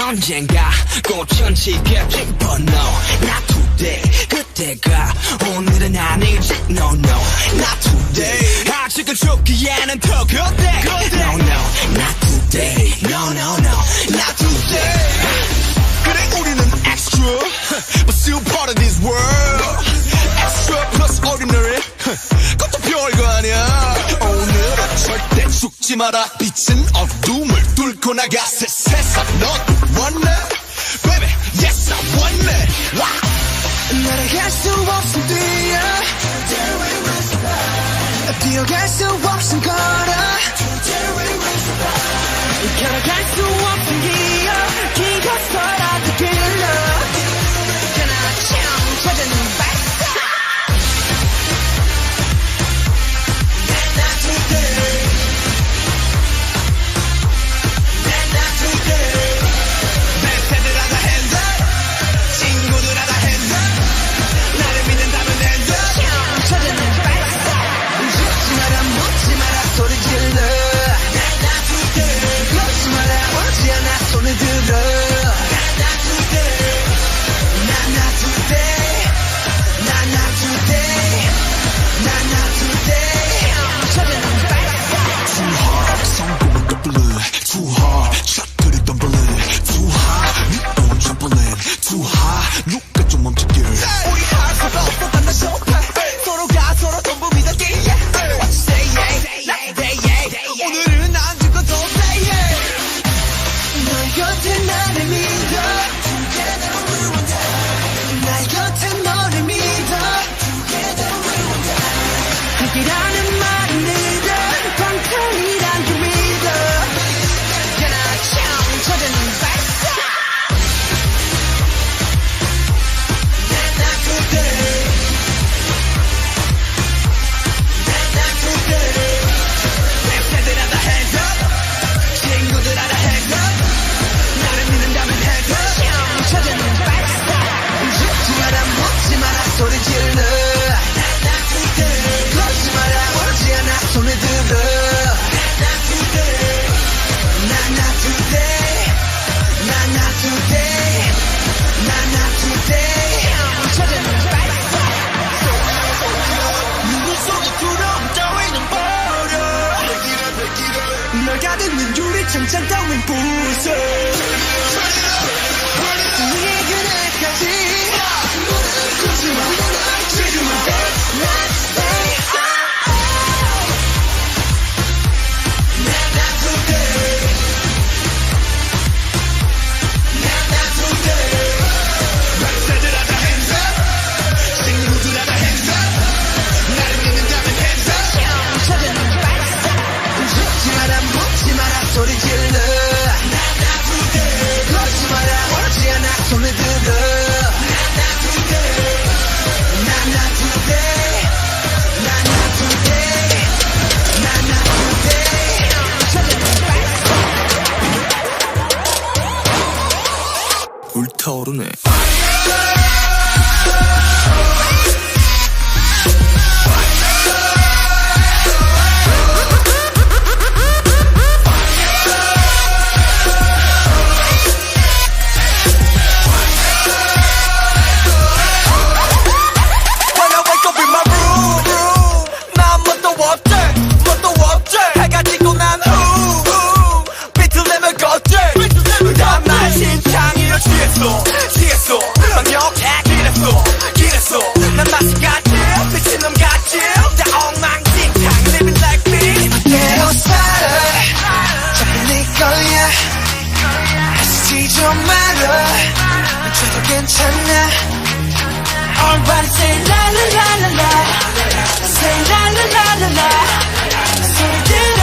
언젠가 꽃은 지게 피워 no not today 그때가 오늘은 아니지 no no not today 아직은 죽기에는 더 그때 no no not today no no no not today 그래 우리는 extra but still part of this world extra plus ordinary 그것도 별거 아니야 오늘은 절대 죽지 마라 빛은 어둠을 뚫고 나가 새 세상 넌 원래 baby yes I want it wow 날아갈 수 없음 뛰어갈 수 없음 걸어 걸어갈 수 없음 기어서라도 길러 그나 찾아는 발사 Not today Not today 내 팬들하다 hand up 친구들하다 hand up 나를 믿는다면 hand up 찾아는 발사 죽지 마라 묻지 마라 소리 질러 Not today 걷지 마라 오지 않아 손을 들어 Not today Not today Not today Not today 찾아는 발사 Too hard 성공을 덮을래 Too hard 샷들이 덤블래 Too hard 네 own trampoline Too hard 누가 좀 멈춰게 우리 할 수가 없어 만나 쇼파 서로가 서로 전부 믿었기에 What you say yeah Not today yeah 오늘은 안 죽어도 say yeah 널 곁에 나를 믿어 Together we will die 날 곁에 너를 믿어 Together we will die 함께라는 말은 믿어 방탄이란 그 믿어 그나 참 찾아는 발사 Not today Not today 내 팬들하다 hands up 친구들하다 hands up 나를 믿는다면 hands up 찾아는 발사 죽지 마라 묻지 마라 소리 질러 Not today 걷지 마라 오지 않아 손을 들어 Not today Not today Not today Not today 찾아는 발사 눈물 속에 두려움 따위는 버려 널 가득는 유리창장 따윈 부숴 네 그날까지 굳지마 지금은 Not today Not today Not today 팬들하다 hands up 친구들하다 hands up 나를 믿는다면 hands up 찾아는 발사 죽지 마라 묻지 마라 소리 질러 Not today 걷지 마라 오지 않아 손을 들어 Not today Not today Not today Not today 찾아는 발사 불타오르네 When I wake up in my room 난 뭣도 없지 해가 지고 난 후 비틀 내면 걷지 다음날 심장이려 취했어 완벽해 길했어 난 맛이 같지 미친놈 같지 다 엉망진창 Living like me 이대로 살아 어차피 네 거야 하지 좀 말아 미쳐도 괜찮아 Everybody say la la la la la Say la la la la la 소리 질러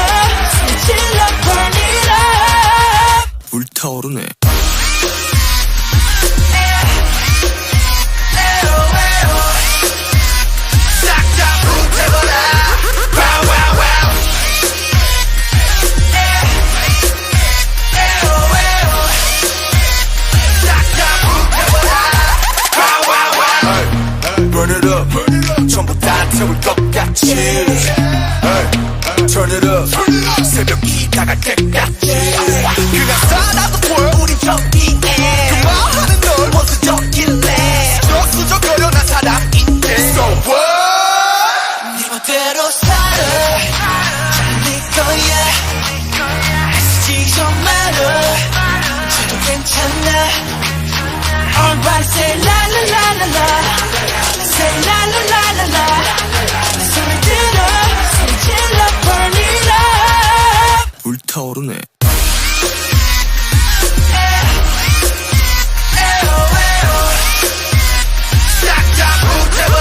burn it up 불타오르네 싹 다 불태워라 Wow wow wow 싹 다 불태워라 Wow wow wow Burn it up 전부 다 태울 것 같이 Turn it up 새벽이 다갈 때까지 그냥 살아도 보여 우린 정비해 그 말하는 널 원수적일래 수적거려 난 사람인데 So what 네 멋대로 살아 네 거야 애쓰지 좀 말아 저도 괜찮아 Alright say la la la la la Say la la la la la 소리 들어 소리 질러 burn it up 불타오르네 싹 다 붙잡아